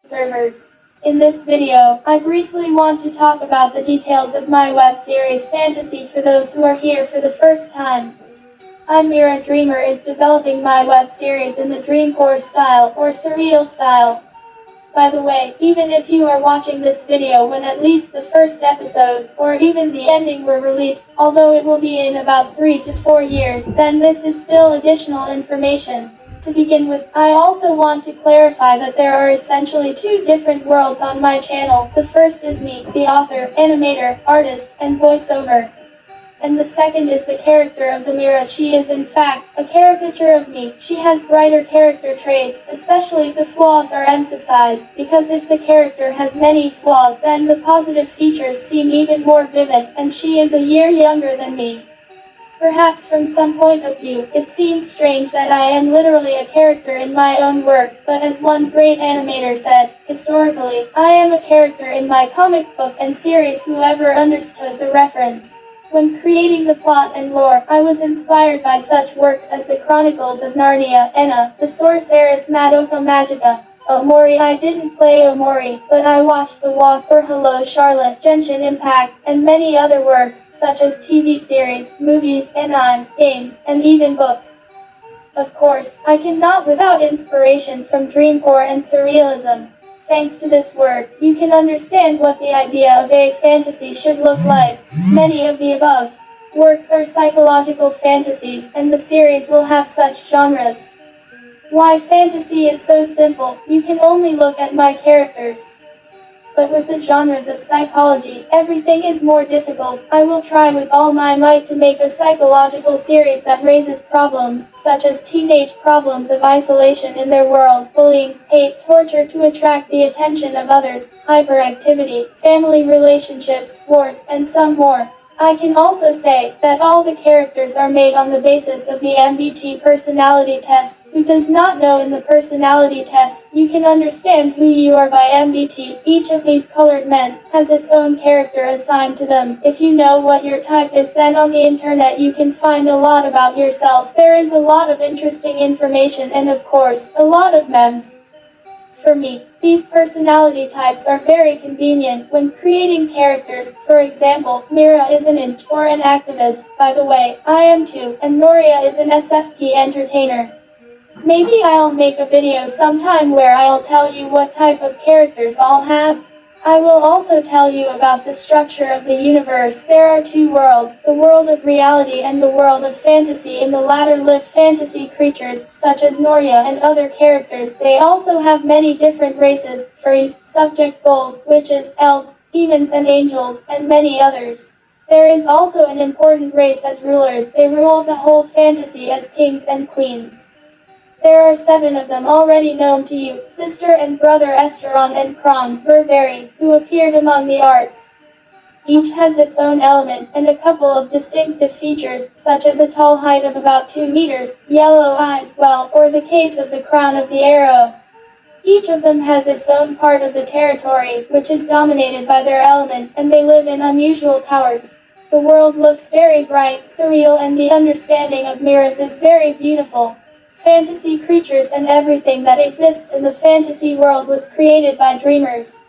Observers. In this video, I briefly want to talk about the details of my web series Fantasy for those who are here for the first time. Mira Dreamer is developing my web series in the dreamcore style or surreal style. By the way, even if you are watching this video when at least the first episodes or even the ending were released, although it will be in about 3 to 4 years, then this is still additional information. To begin with, I also want to clarify that there are essentially two different worlds on my channel. The first is me, the author, animator, artist, and voiceover. And the second is the character of the Mira. She is in fact a caricature of me. She has brighter character traits, especially the flaws are emphasized, because if the character has many flaws then the positive features seem even more vivid, and she is a year younger than me. Perhaps from some point of view, it seems strange that I am literally a character in my own work, but as one great animator said, historically, I am a character in my comic book and series. Whoever understood the reference. When creating the plot and lore, I was inspired by such works as the Chronicles of Narnia, Enna, the Sorceress Madoka Magica, Omori. I didn't play Omori, but I watched The Walk for Hello Charlotte, Genshin Impact, and many other works, such as TV series, movies, anime, games, and even books. Of course, I cannot without inspiration from dreamcore and surrealism. Thanks to this word, you can understand what the idea of a fantasy should look like. Many of the above works are psychological fantasies, and the series will have such genres. Why fantasy is so simple, you can only look at my characters. But with the genres of psychology, everything is more difficult. I will try with all my might to make a psychological series that raises problems, such as teenage problems of isolation in their world, bullying, hate, torture to attract the attention of others, hyperactivity, family relationships, wars, and some more. I can also say that all the characters are made on the basis of the MBT personality test. Who does not know in the personality test, you can understand who you are by MBT. Each of these colored men has its own character assigned to them. If you know what your type is, then on the internet you can find a lot about yourself. There is a lot of interesting information and of course, a lot of memes. For me, these personality types are very convenient when creating characters. For example, Mira is an int or an activist. By the way, I am too, and Noria is an SFP entertainer. Maybe I'll make a video sometime where I'll tell you what type of characters I'll have. I will also tell you about the structure of the universe. There are two worlds, the world of reality and the world of fantasy. In the latter live fantasy creatures, such as Noria and other characters. They also have many different races, furries, subject goals, witches, elves, demons and angels, and many others. There is also an important race as rulers. They rule the whole fantasy as kings and queens. There are 7 of them already known to you, sister and brother Esteron and Kron, Burberry, who appeared among the arts. Each has its own element, and a couple of distinctive features, such as a tall height of about 2 meters, yellow eyes, well, or the case of the crown of the arrow. Each of them has its own part of the territory, which is dominated by their element, and they live in unusual towers. The world looks very bright, surreal, and the understanding of mirrors is very beautiful. Fantasy creatures and everything that exists in the fantasy world was created by dreamers.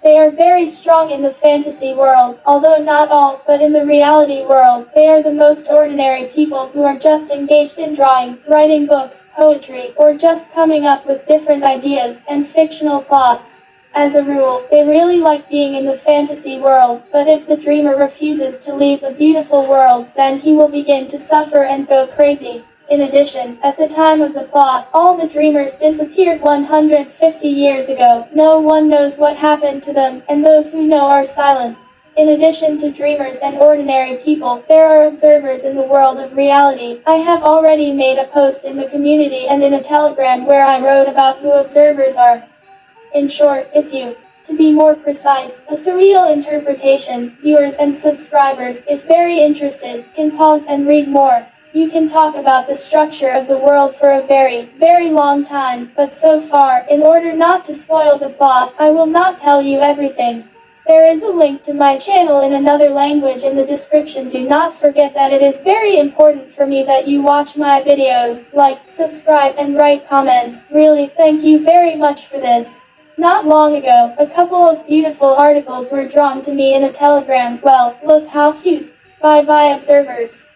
They are very strong in the fantasy world, although not all, but in the reality world, they are the most ordinary people who are just engaged in drawing, writing books, poetry, or just coming up with different ideas and fictional plots. As a rule, they really like being in the fantasy world, but if the dreamer refuses to leave the beautiful world, then he will begin to suffer and go crazy. In addition, at the time of the plot, all the dreamers disappeared 150 years ago. No one knows what happened to them, and those who know are silent. In addition to dreamers and ordinary people, there are observers in the world of reality. I have already made a post in the community and in a telegram where I wrote about who observers are. In short, it's you. To be more precise, a surreal interpretation. Viewers and subscribers, if very interested, can pause and read more. You can talk about the structure of the world for a very, very long time, but so far, in order not to spoil the plot, I will not tell you everything. There is a link to my channel in another language in the description. Do not forget that it is very important for me that you watch my videos, like, subscribe and write comments. Really, thank you very much for this. Not long ago, a couple of beautiful articles were drawn to me in a telegram. Well, look how cute. Bye bye observers.